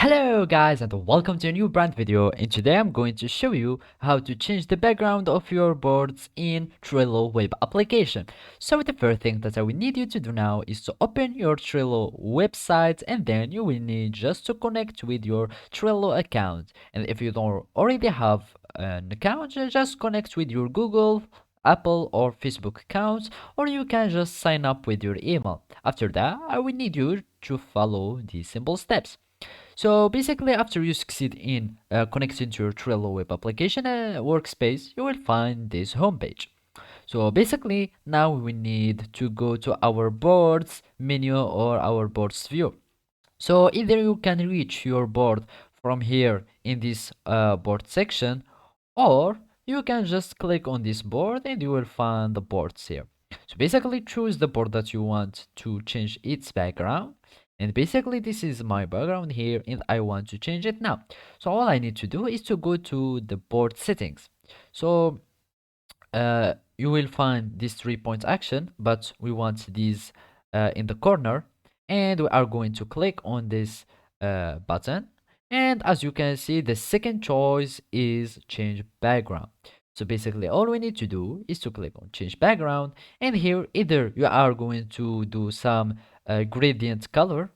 Hello guys and welcome to a new brand video, and today I'm going to show you how to change the background of your boards in Trello web application. So the first thing that I will need you to do now is to open your Trello website, and then you will need just to connect with your Trello account. And if you don't already have an account, just connect with your Google, Apple or Facebook accounts, or you can just sign up with your email. After that, I will need you to follow these simple steps. So basically, after you succeed in connecting to your Trello web application workspace, you will find this homepage. So basically, now we need to go to our boards menu or our boards view. So either you can reach your board from here in this board section, or you can just click on this board and you will find the boards here. So basically choose the board that you want to change its background. And basically this is my background here and I want to change it now. So all I need to do is to go to the board settings. So you will find this 3 point action, but we want these in the corner, and we are going to click on this button. And as you can see, the second choice is change background. So basically all we need to do is to click on change background, and here either you are going to do some gradient color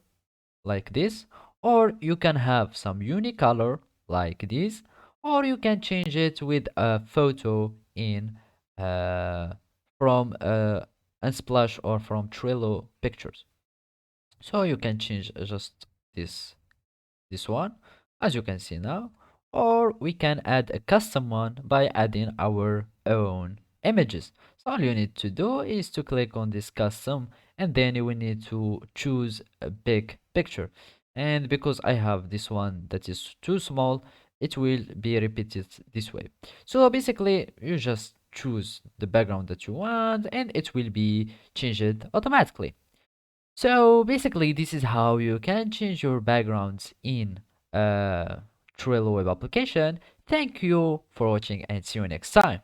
like this, or you can have some unique color like this, or you can change it with a photo in uh, from Unsplash or from Trello pictures. So you can change just this one, as you can see now, or we can add a custom one by adding our own images. So all you need to do is to click on this custom, and then you will need to choose a big picture. And because I have this one that is too small, it will be repeated this way. So basically you just choose the background that you want and it will be changed automatically. So basically, this is how you can change your backgrounds in a Trello web application. Thank you for watching and see you next time.